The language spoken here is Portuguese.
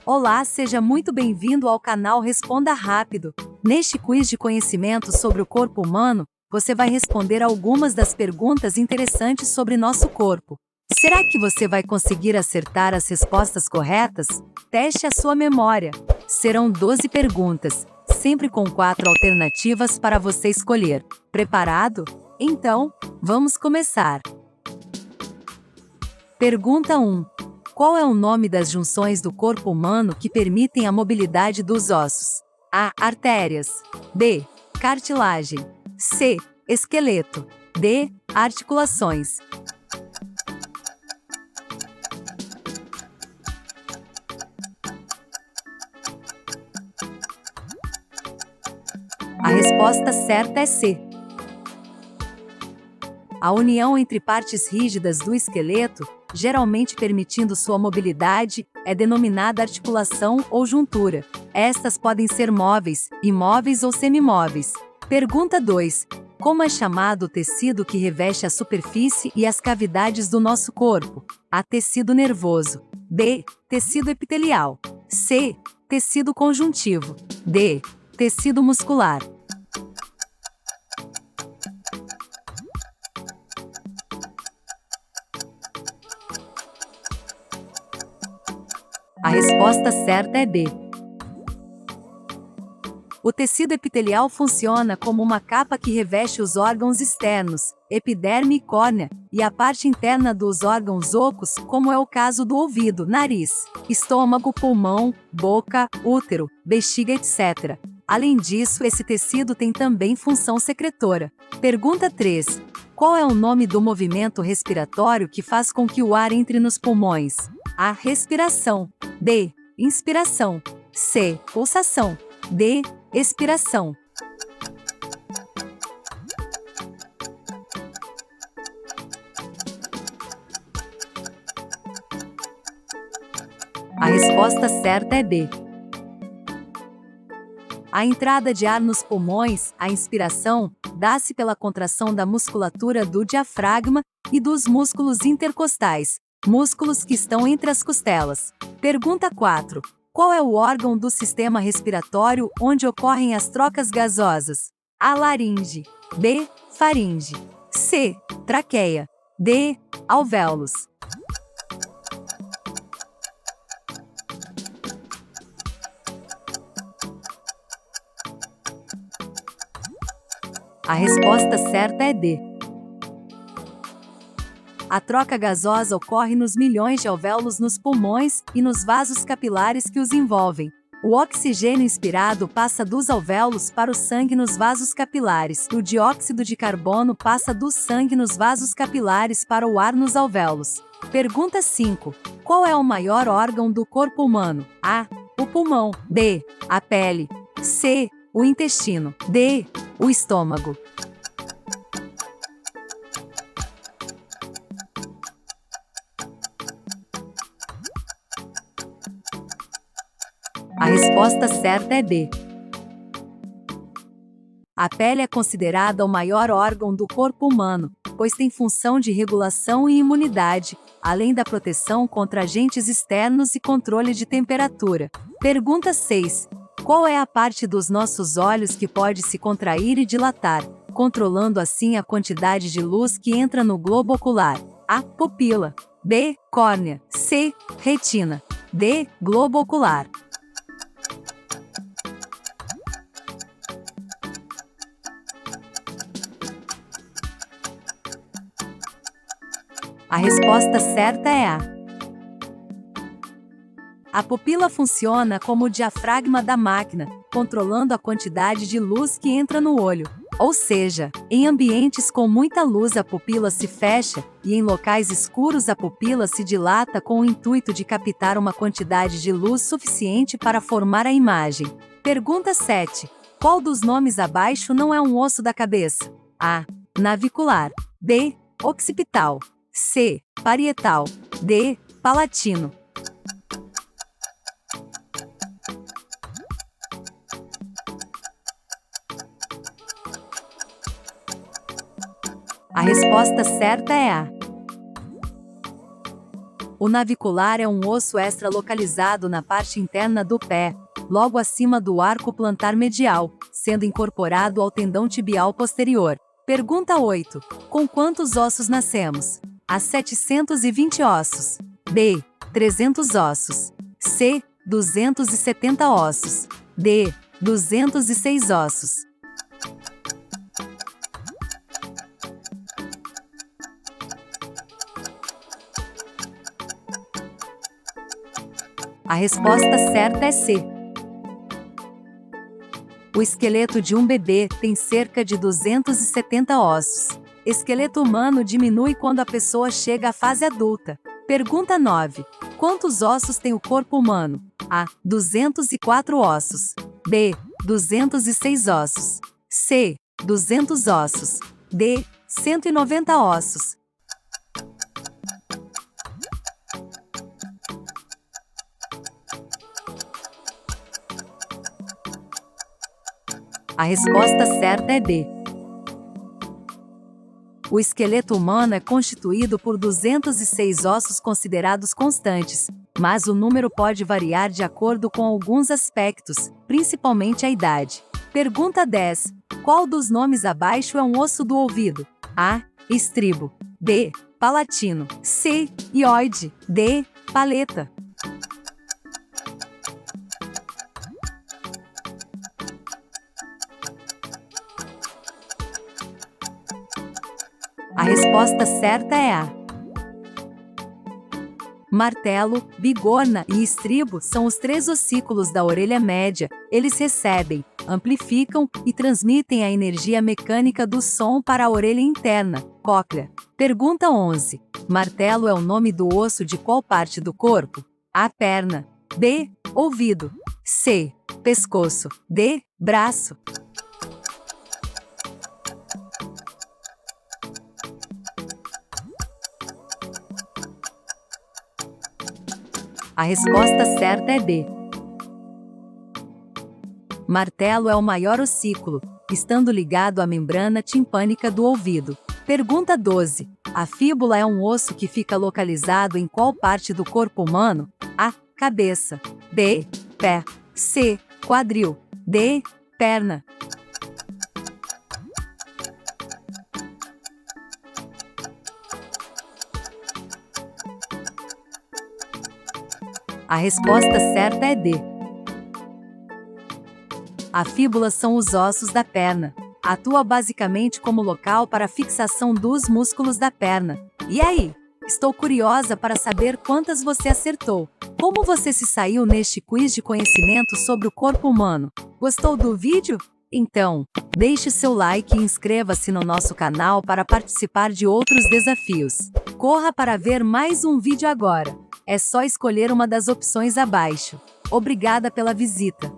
Olá, seja muito bem-vindo ao canal Responda Rápido. Neste quiz de conhecimento sobre o corpo humano, você vai responder algumas das perguntas interessantes sobre nosso corpo. Será que você vai conseguir acertar as respostas corretas? Teste a sua memória. Serão 12 perguntas, sempre com 4 alternativas para você escolher. Preparado? Então, vamos começar. Pergunta 1. Qual é o nome das junções do corpo humano que permitem a mobilidade dos ossos? A. Artérias. B. Cartilagem. C. Esqueleto. D. Articulações. A resposta certa é C. A união entre partes rígidas do esqueleto, geralmente permitindo sua mobilidade, é denominada articulação ou juntura. Estas podem ser móveis, imóveis ou semimóveis. Pergunta 2. Como é chamado o tecido que reveste a superfície e as cavidades do nosso corpo? A. Tecido nervoso. B. Tecido epitelial. C. Tecido conjuntivo. D. Tecido muscular. A resposta certa é B. O tecido epitelial funciona como uma capa que reveste os órgãos externos, epiderme e córnea, e a parte interna dos órgãos ocos, como é o caso do ouvido, nariz, estômago, pulmão, boca, útero, bexiga, etc. Além disso, esse tecido tem também função secretora. Pergunta 3. Qual é o nome do movimento respiratório que faz com que o ar entre nos pulmões? A. Respiração. B. Inspiração. C. Pulsação. D. Expiração. A resposta certa é B. A entrada de ar nos pulmões, a inspiração, dá-se pela contração da musculatura do diafragma e dos músculos intercostais, músculos que estão entre as costelas. Pergunta 4. Qual é o órgão do sistema respiratório onde ocorrem as trocas gasosas? A. Laringe. B. Faringe. C. Traqueia. D. Alvéolos. A resposta certa é D. A troca gasosa ocorre nos milhões de alvéolos nos pulmões e nos vasos capilares que os envolvem. O oxigênio inspirado passa dos alvéolos para o sangue nos vasos capilares. O dióxido de carbono passa do sangue nos vasos capilares para o ar nos alvéolos. Pergunta 5. Qual é o maior órgão do corpo humano? A. O pulmão. B. A pele. C. O intestino. D. O estômago. A resposta certa é B. A pele é considerada o maior órgão do corpo humano, pois tem função de regulação e imunidade, além da proteção contra agentes externos e controle de temperatura. Pergunta 6. Qual é a parte dos nossos olhos que pode se contrair e dilatar, controlando assim a quantidade de luz que entra no globo ocular? A. Pupila. B. Córnea. C. Retina. D. Globo ocular. A resposta certa é A. A pupila funciona como o diafragma da máquina, controlando a quantidade de luz que entra no olho. Ou seja, em ambientes com muita luz a pupila se fecha, e em locais escuros a pupila se dilata com o intuito de captar uma quantidade de luz suficiente para formar a imagem. Pergunta 7. Qual dos nomes abaixo não é um osso da cabeça? A. Navicular. B. Occipital. C. Parietal. D. Palatino. A resposta certa é A. O navicular é um osso extra localizado na parte interna do pé, logo acima do arco plantar medial, sendo incorporado ao tendão tibial posterior. Pergunta 8. Com quantos ossos nascemos? A. 720 ossos. B. 300 ossos. C. 270 ossos. D. 206 ossos. A resposta certa é C. O esqueleto de um bebê tem cerca de 270 ossos. Esqueleto humano diminui quando a pessoa chega à fase adulta. Pergunta 9. Quantos ossos tem o corpo humano? A. 204 ossos. B. 206 ossos. C. 200 ossos. D. 190 ossos. A resposta certa é D. O esqueleto humano é constituído por 206 ossos considerados constantes, mas o número pode variar de acordo com alguns aspectos, principalmente a idade. Pergunta 10. Qual dos nomes abaixo é um osso do ouvido? A. Estribo. B. Palatino. C. Hioide. D. Paleta. A resposta certa é A. Martelo, bigorna e estribo são os 3 ossículos da orelha média. Eles recebem, amplificam e transmitem a energia mecânica do som para a orelha interna, cóclea. Pergunta 11. Martelo é o nome do osso de qual parte do corpo? A. Perna. B. Ouvido. C. Pescoço. D. Braço. A resposta certa é B. Martelo é o maior ossículo, estando ligado à membrana timpânica do ouvido. Pergunta 12. A fíbula é um osso que fica localizado em qual parte do corpo humano? A. Cabeça. B. Pé. C. Quadril. D. Perna. A resposta certa é D. A fíbula são os ossos da perna. Atua basicamente como local para a fixação dos músculos da perna. E aí? Estou curiosa para saber quantas você acertou. Como você se saiu neste quiz de conhecimento sobre o corpo humano? Gostou do vídeo? Então, deixe seu like e inscreva-se no nosso canal para participar de outros desafios. Corra para ver mais um vídeo agora. É só escolher uma das opções abaixo. Obrigada pela visita.